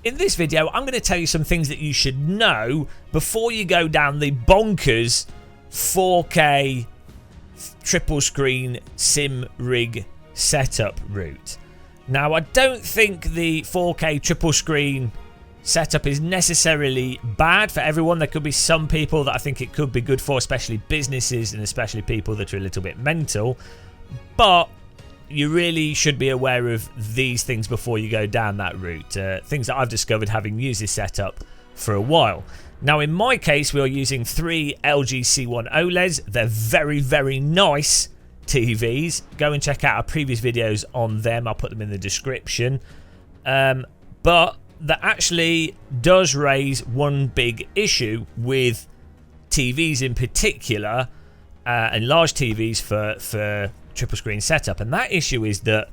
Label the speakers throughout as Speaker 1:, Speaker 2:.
Speaker 1: In this video, I'm going to tell you some things that you should know before you go down the bonkers 4K triple screen sim rig setup route. Now, I don't think the 4K triple screen setup is necessarily bad for everyone. There could be some people that I think it could be good for, especially businesses and especially people that are a little bit mental. But you really should be aware of these things before you go down that route. Things that I've discovered having used this setup for a while. Now, in my case, we are using 3 LG C1 OLEDs. They're very, very nice TVs. Go and check out our previous videos on them. I'll put them in the description. But that actually does raise one big issue with TVs in particular, and large TVs for triple screen setup, and that issue is that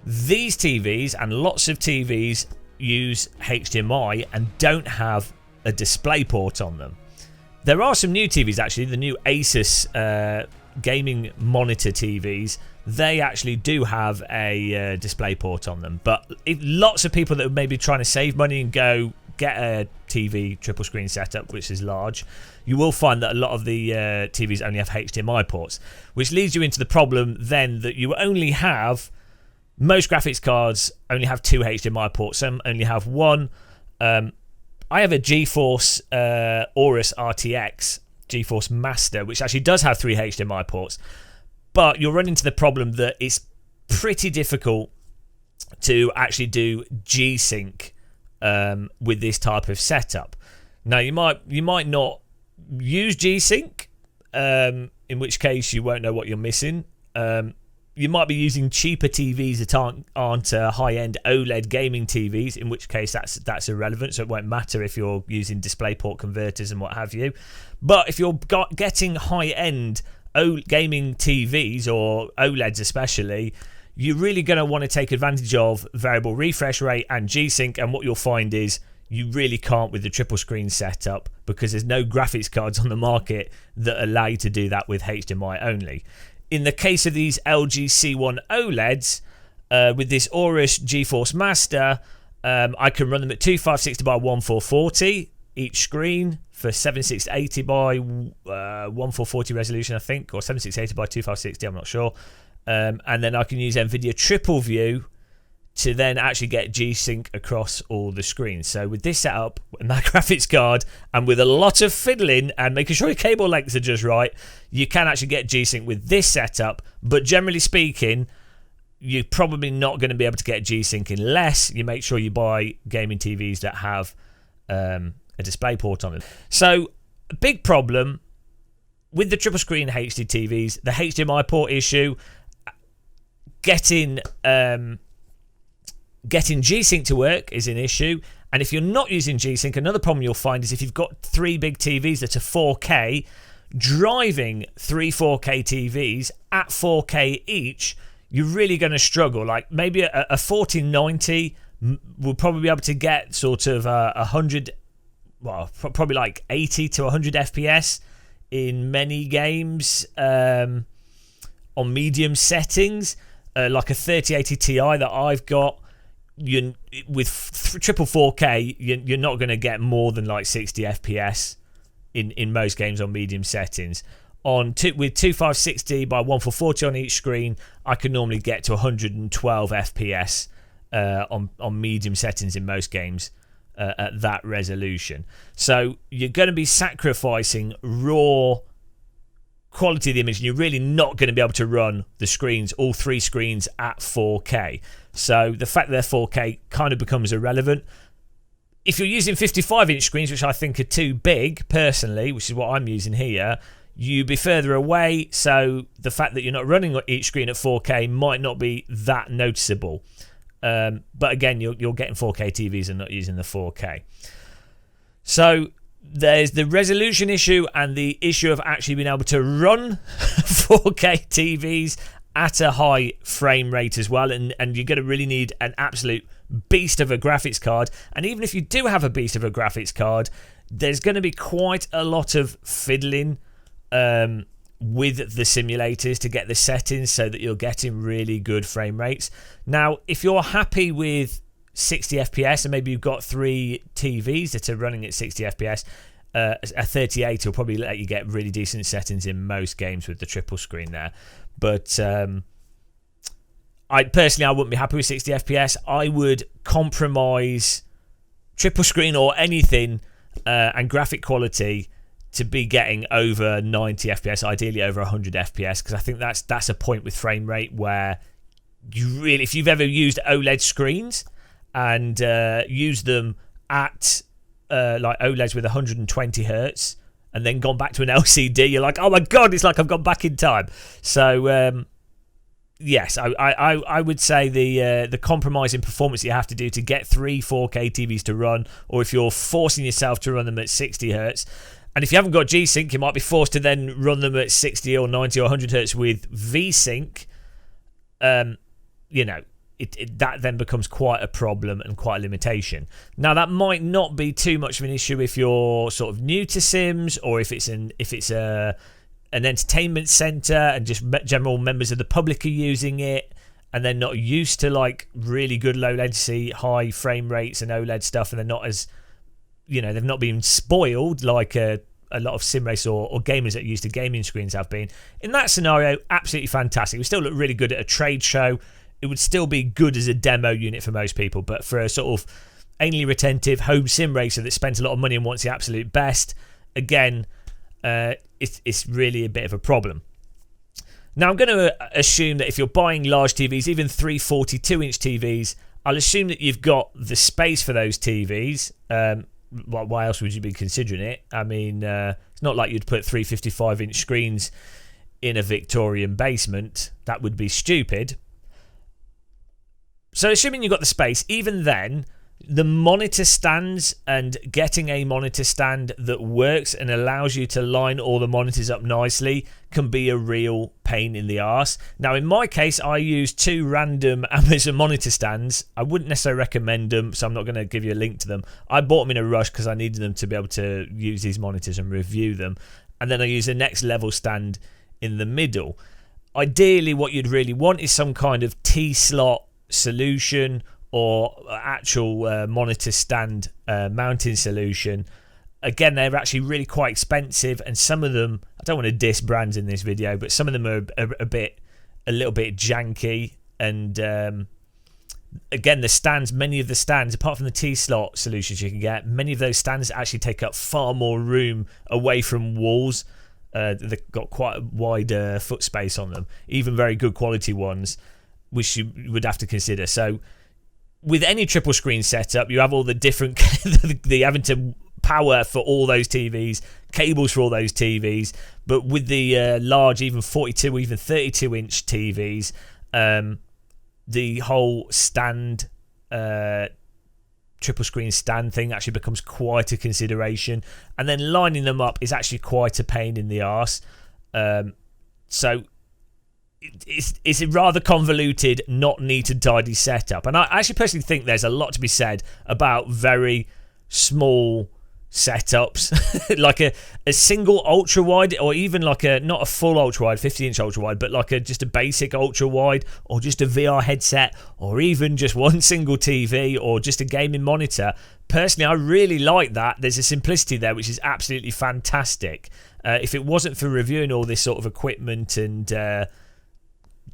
Speaker 1: these TVs and lots of TVs use HDMI and don't have a display port on them. There are some new TVs actually, the new Asus gaming monitor TVs, they actually do have a display port on them, but lots of people that are maybe trying to save money and go get a TV triple screen setup which is large, you will find that a lot of the TVs only have HDMI ports, which leads you into the problem then that you only have, most graphics cards only have 2 HDMI ports, some only have 1. I have a GeForce Aorus RTX GeForce Master, which actually does have 3 HDMI ports, but you'll run into the problem that it's pretty difficult to actually do G-Sync with this type of setup. Now, you might not use G-Sync, in which case you won't know what you're missing. You might be using cheaper TVs that aren't high-end OLED gaming TVs, in which case that's irrelevant, so it won't matter if you're using DisplayPort converters and what have you. But if you're getting high-end gaming TVs, or OLEDs especially, you're really going to want to take advantage of variable refresh rate and G-Sync, and what you'll find is you really can't with the triple screen setup, because there's no graphics cards on the market that allow you to do that with HDMI only. In the case of these LG C1 OLEDs, with this Aorus GeForce Master, I can run them at 2560 by 1440 each screen for 7680 by 1440 resolution, I think, or 7680 by 2560, I'm not sure. And then I can use NVIDIA Triple View to then actually get G-Sync across all the screens. So with this setup and that graphics card, and with a lot of fiddling and making sure your cable lengths are just right, you can actually get G-Sync with this setup. But generally speaking, you're probably not going to be able to get G-Sync unless you make sure you buy gaming TVs that have a display port on them. So a big problem with the triple screen HD TVs, the HDMI port issue, getting G-Sync to work is an issue. And if you're not using G-Sync, another problem you'll find is if you've got 3 big TVs that are 4K, driving 3 4K TVs at 4K each, you're really going to struggle. Like maybe a 1490 will probably be able to get sort of 100, well, probably like 80 to 100 FPS in many games on medium settings. Like a 3080 Ti that I've got, with triple 4K, you're not going to get more than like 60 FPS in most games on medium settings. With 2560 by 1440 on each screen, I can normally get to 112 FPS on medium settings in most games at that resolution. So you're going to be sacrificing raw quality of the image, and you're really not going to be able to run the screens, all 3 screens, at 4K. So the fact that they're 4K kind of becomes irrelevant. If you're using 55-inch screens, which I think are too big personally, which is what I'm using here, you'd be further away, so the fact that you're not running each screen at 4K might not be that noticeable. But again, you're getting 4K TVs and not using the 4K. So there's the resolution issue and the issue of actually being able to run 4K TVs at a high frame rate as well, and you're going to really need an absolute beast of a graphics card. And even if you do have a beast of a graphics card, there's going to be quite a lot of fiddling with the simulators to get the settings so that you're getting really good frame rates. Now, if you're happy with 60 FPS, and maybe you've got 3 TVs that are running at 60 FPS, a 38 will probably let you get really decent settings in most games with the triple screen there. But I wouldn't be happy with 60 FPS. I would compromise triple screen or anything and graphic quality to be getting over 90 FPS, ideally over 100 FPS, because I think that's a point with frame rate where you really, if you've ever used OLED screens and used them at like OLEDs with 120 hertz and then gone back to an LCD, you're like, oh my god, it's like I've gone back in time. So yes, I would say the compromise in performance you have to do to get 3 4K TVs to run, or if you're forcing yourself to run them at 60 hertz, and if you haven't got G-Sync, you might be forced to then run them at 60 or 90 or 100 hertz with V-Sync. That then becomes quite a problem and quite a limitation. Now, that might not be too much of an issue if you're sort of new to Sims, or if it's an entertainment center and just general members of the public are using it and they're not used to like really good low latency, high frame rates and OLED stuff, and they're not as, they've not been spoiled like a lot of sim race or gamers that are used to gaming screens have been. In that scenario, absolutely fantastic. We still look really good at a trade show. It would still be good as a demo unit for most people, but for a sort of anally retentive home sim racer that spends a lot of money and wants the absolute best, again, it's really a bit of a problem. Now, I'm going to assume that if you're buying large TVs, even 342-inch TVs, I'll assume that you've got the space for those TVs. Why else would you be considering it? I mean, it's not like you'd put 355-inch screens in a Victorian basement. That would be stupid. So assuming you've got the space, even then, the monitor stands and getting a monitor stand that works and allows you to line all the monitors up nicely can be a real pain in the arse. Now, in my case, I use 2 random Amazon monitor stands. I wouldn't necessarily recommend them, so I'm not going to give you a link to them. I bought them in a rush because I needed them to be able to use these monitors and review them. And then I use a next level stand in the middle. Ideally, what you'd really want is some kind of T-slot solution or actual monitor stand mounting solution. Again, they're actually really quite expensive, and some of them, I don't want to diss brands in this video, but some of them are a little bit janky. And again, many of the stands, apart from the T-slot solutions you can get, many of those stands actually take up far more room away from walls. They've got quite a wide foot space on them, even very good quality ones, which you would have to consider. So with any triple screen setup, you have all the different the having to power for all those TVs, cables for all those TVs. But with the large, even 42 or even 32 inch TVs, the whole stand triple screen stand thing actually becomes quite a consideration, and then lining them up is actually quite a pain in the arse. So it's a rather convoluted, not neat and tidy setup. And I actually personally think there's a lot to be said about very small setups, like a single ultra wide, or even like not a full ultra wide, 50-inch ultra wide, but like just a basic ultra wide, or just a VR headset, or even just one single TV, or just a gaming monitor. Personally, I really like that. There's a simplicity there which is absolutely fantastic. If it wasn't for reviewing all this sort of equipment and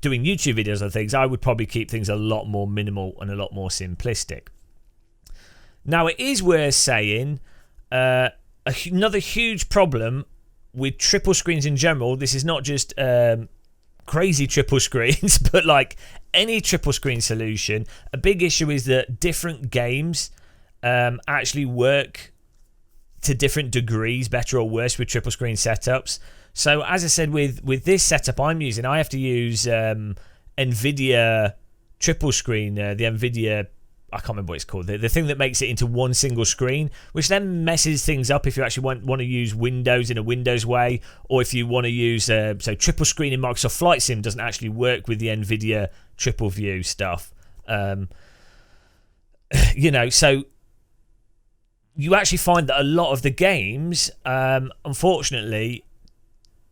Speaker 1: doing YouTube videos and things, I would probably keep things a lot more minimal and a lot more simplistic. Now, it is worth saying another huge problem with triple screens in general, this is not just crazy triple screens, but like any triple screen solution, a big issue is that different games actually work to different degrees, better or worse, with triple screen setups. So as I said, with this setup I'm using, I have to use NVIDIA triple screen, the NVIDIA, I can't remember what it's called, the thing that makes it into one single screen, which then messes things up if you actually want to use Windows in a Windows way, or if you want to use, so triple screen in Microsoft Flight Sim doesn't actually work with the NVIDIA triple view stuff. So you actually find that a lot of the games, unfortunately,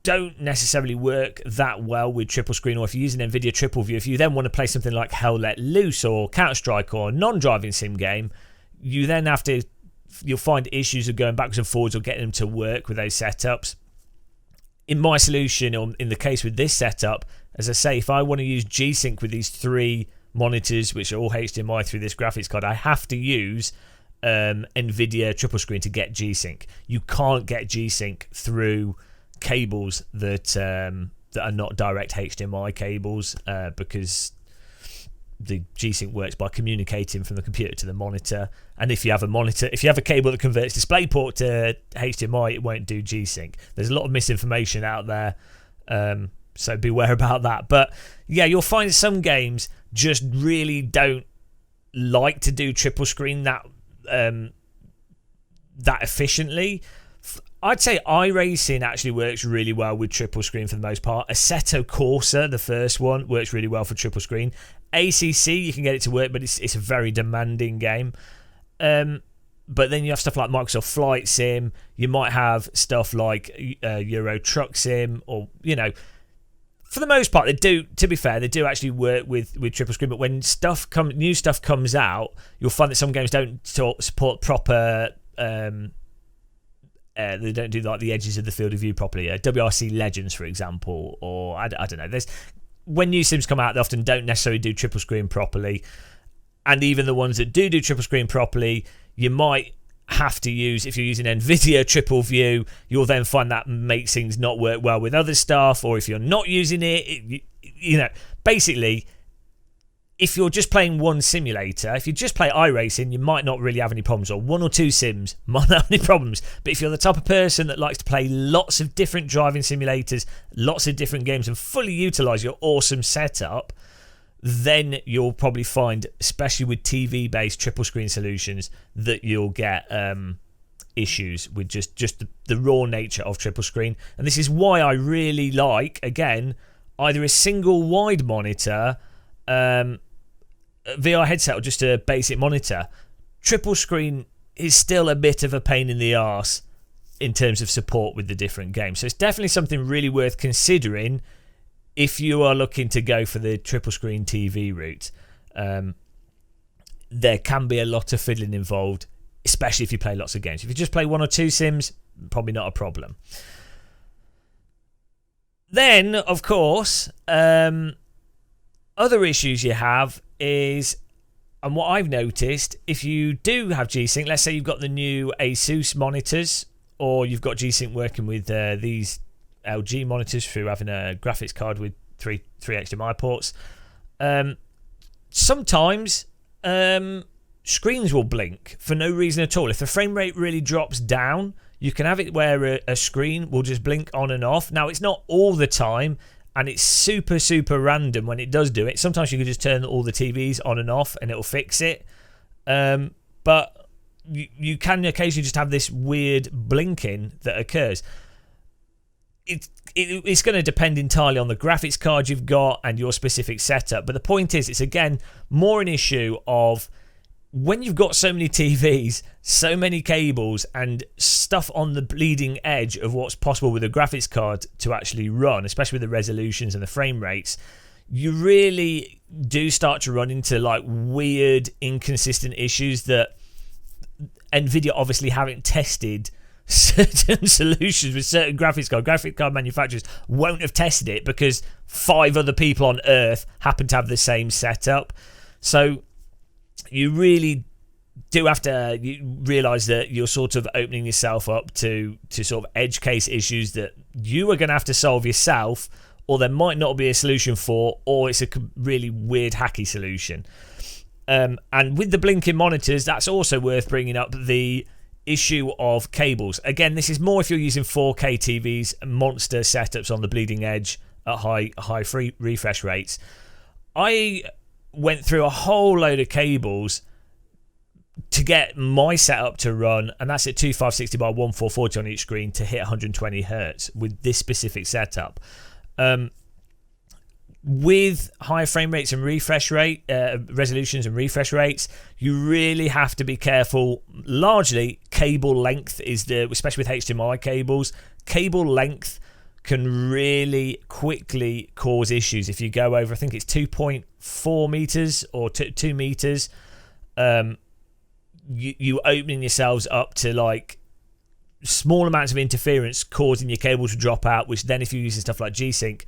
Speaker 1: don't necessarily work that well with triple screen, or if you're using NVIDIA Triple View, if you then want to play something like Hell Let Loose or Counter-Strike or a non-driving sim game, you'll find issues of going backwards and forwards or getting them to work with those setups. In my solution, or in the case with this setup, as I say, if I want to use G-Sync with these 3 monitors, which are all HDMI through this graphics card, I have to use NVIDIA triple screen to get G-Sync. You can't get G-Sync through cables that are not direct HDMI cables, because the G-Sync works by communicating from the computer to the monitor, and if you have a cable that converts DisplayPort to HDMI, it won't do G-Sync. There's a lot of misinformation out there, so beware about that. But yeah, you'll find some games just really don't like to do triple screen that efficiently. I'd say iRacing actually works really well with triple screen for the most part. Assetto Corsa, the first one, works really well for triple screen. ACC, you can get it to work, but it's a very demanding game. But then you have stuff like Microsoft Flight Sim. You might have stuff like Euro Truck Sim, or, you know, for the most part, they do. To be fair, they do actually work with triple screen. But when new stuff comes out, you'll find that some games don't support proper. They don't do like the edges of the field of view properly. WRC Legends, for example, or I don't know. When new sims come out, they often don't necessarily do triple screen properly, and even the ones that do triple screen properly, you might have to use, if you're using NVIDIA Triple View, you'll then find that makes things not work well with other stuff, or if you're not using it, you know, basically, if you're just playing one simulator, if you just play iRacing, you might not really have any problems, or 1 or 2 sims might not have any problems. But if you're the type of person that likes to play lots of different driving simulators, lots of different games, and fully utilize your awesome setup, then you'll probably find, especially with TV-based triple screen solutions, that you'll get issues with just the raw nature of triple screen. And this is why I really like, again, either a single wide monitor, VR headset, or just a basic monitor. Triple screen is still a bit of a pain in the arse in terms of support with the different games. So it's definitely something really worth considering if you are looking to go for the triple screen TV route. There can be a lot of fiddling involved, especially if you play lots of games. If you just play 1 or 2 sims, probably not a problem. Then, of course, other issues you have is, and what I've noticed, if you do have G-Sync, let's say you've got the new Asus monitors, or you've got G-Sync working with these LG monitors through having a graphics card with three HDMI ports, sometimes screens will blink for no reason at all. If the frame rate really drops down, you can have it where a screen will just blink on and off. Now, it's not all the time, and it's super, super random when it does do it. Sometimes you can just turn all the TVs on and off and it'll fix it. But you can occasionally just have this weird blinking that occurs. It's going to depend entirely on the graphics card you've got and your specific setup. But the point is, it's again more an issue of when you've got so many TVs, so many cables, and stuff on the bleeding edge of what's possible with a graphics card to actually run, especially with the resolutions and the frame rates, you really do start to run into like weird, inconsistent issues that NVIDIA obviously haven't tested certain solutions with certain graphics card manufacturers won't have tested it because 5 other people on Earth happen to have the same setup. So you really do have to realize that you're sort of opening yourself up to sort of edge case issues that you are going to have to solve yourself, or there might not be a solution for, or it's a really weird hacky solution. And with the blinking monitors, that's also worth bringing up the issue of cables. Again, this is more if you're using 4K TVs, monster setups on the bleeding edge at high free refresh rates. I went through a whole load of cables to get my setup to run, and that's at 2560 by 1440 on each screen to hit 120 hertz with this specific setup. With higher frame rates and refresh rate resolutions and refresh rates, you really have to be careful. Largely, cable length is especially with HDMI cables, cable length can really quickly cause issues if you go over, I think it's 2.4 meters or 2 meters. You opening yourselves up to like small amounts of interference causing your cable to drop out, which then if you're using stuff like G-Sync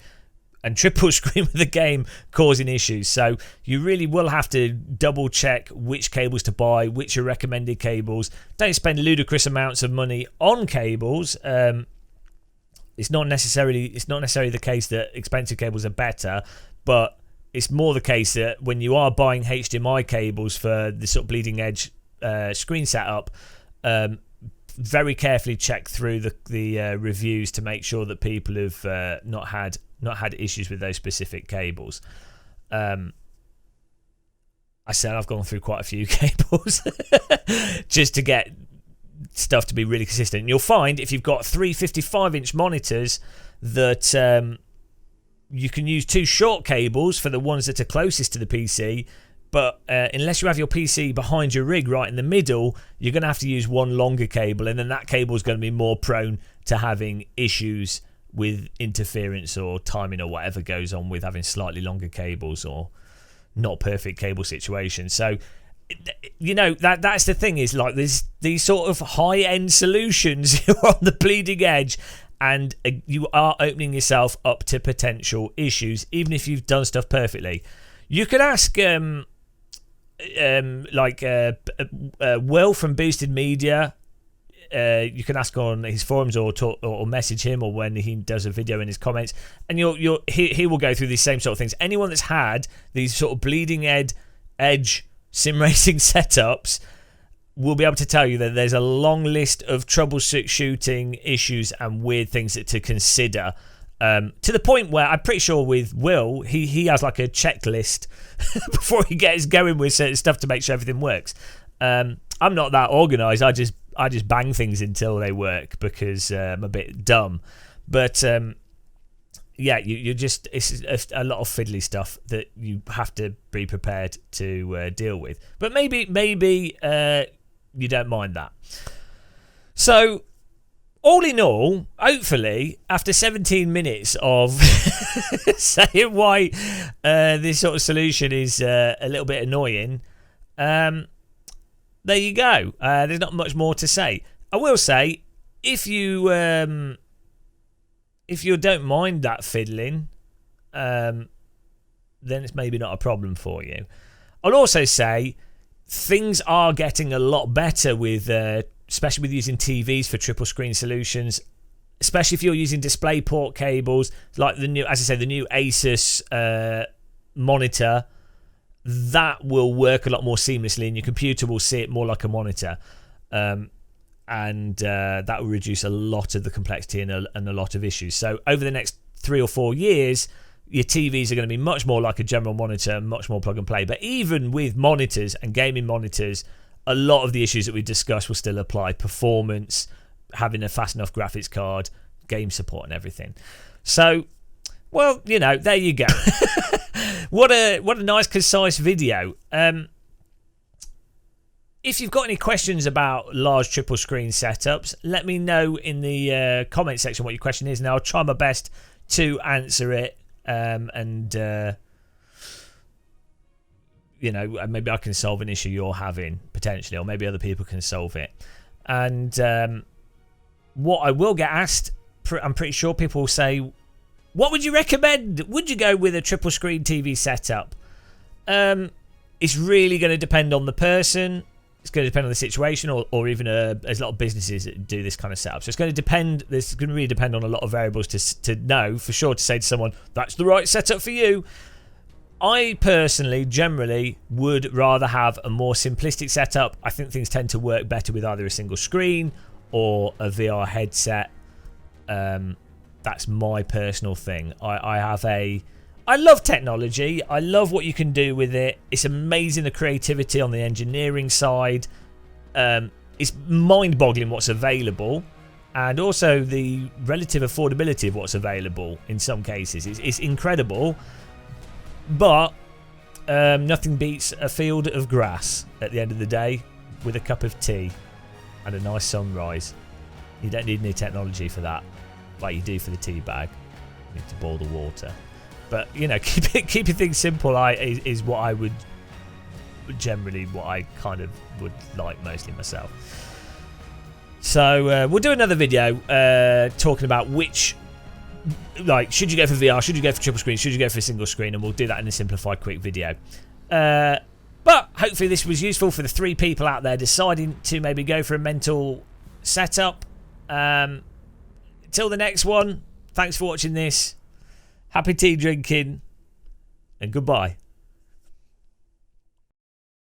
Speaker 1: and triple screen with the game, causing issues. So you really will have to double check which cables to buy, which are recommended cables. Don't spend ludicrous amounts of money on cables. It's not necessarily the case that expensive cables are better, but it's more the case that when you are buying HDMI cables for the sort of bleeding edge screen setup, very carefully check through the reviews to make sure that people have not had issues with those specific cables. I said I've gone through quite a few cables just to get stuff to be really consistent. And you'll find if you've got 3 55-inch monitors that you can use 2 short cables for the ones that are closest to the PC, but unless you have your PC behind your rig right in the middle, you're going to have to use 1 longer cable, and then that cable is going to be more prone to having issues with interference or timing or whatever goes on with having slightly longer cables or not perfect cable situations. So you know, that's the thing, is like these sort of high-end solutions on the bleeding edge, and you are opening yourself up to potential issues even if you've done stuff perfectly. You could ask Will from Boosted Media. You can ask on his forums or message him, or when he does a video in his comments, and he will go through these same sort of things. Anyone that's had these sort of bleeding edge sim racing setups will be able to tell you that there's a long list of troubleshooting issues and weird things to consider, to the point where I'm pretty sure with Will, he has like a checklist before he gets going with certain stuff to make sure everything works. I'm not that organised. I just bang things until they work because I'm a bit dumb. But yeah, it's a lot of fiddly stuff that you have to be prepared to deal with. But maybe you don't mind that. So all in all, hopefully, after 17 minutes of saying why this sort of solution is a little bit annoying, there you go. There's not much more to say. I will say, if you don't mind that fiddling, then it's maybe not a problem for you. I'll also say things are getting a lot better with, especially with using TVs for triple screen solutions. Especially if you're using DisplayPort cables, like the new Asus monitor. That will work a lot more seamlessly, and your computer will see it more like a monitor, and that will reduce a lot of the complexity and a lot of issues. So over the next 3 or 4 years, your TVs are going to be much more like a general monitor, much more plug and play. But even with monitors and gaming monitors, a lot of the issues that we discussed will still apply: performance, having a fast enough graphics card, game support, and everything. So, well, you know, there you go. What a nice, concise video. If you've got any questions about large triple screen setups, let me know in the comment section what your question is, and I'll try my best to answer it. You know, maybe I can solve an issue you're having potentially, or maybe other people can solve it. And what I will get asked, I'm pretty sure people will say, what would you recommend? Would you go with a triple screen TV setup? It's really going to depend on the person. It's going to depend on the situation, or even there's a lot of businesses that do this kind of setup. So it's going to depend. This is going to really depend on a lot of variables to know for sure, to say to someone that's the right setup for you. I personally, generally, would rather have a more simplistic setup. I think things tend to work better with either a single screen or a VR headset. That's my personal thing. I love technology. I love what you can do with it. It's amazing, the creativity on the engineering side. It's mind-boggling what's available, and also the relative affordability of what's available in some cases. It's incredible, but nothing beats a field of grass at the end of the day with a cup of tea and a nice sunrise. You don't need any technology for that. like you do for the tea bag. You need to boil the water. But, you know, keeping things simple is what I would generally, what I kind of would like mostly myself. So we'll do another video talking about which, like, should you go for VR, should you go for triple screen, should you go for a single screen, and we'll do that in a simplified quick video. But hopefully this was useful for the 3 people out there deciding to maybe go for a mental setup. Till the next one, thanks for watching this. Happy tea drinking, and goodbye.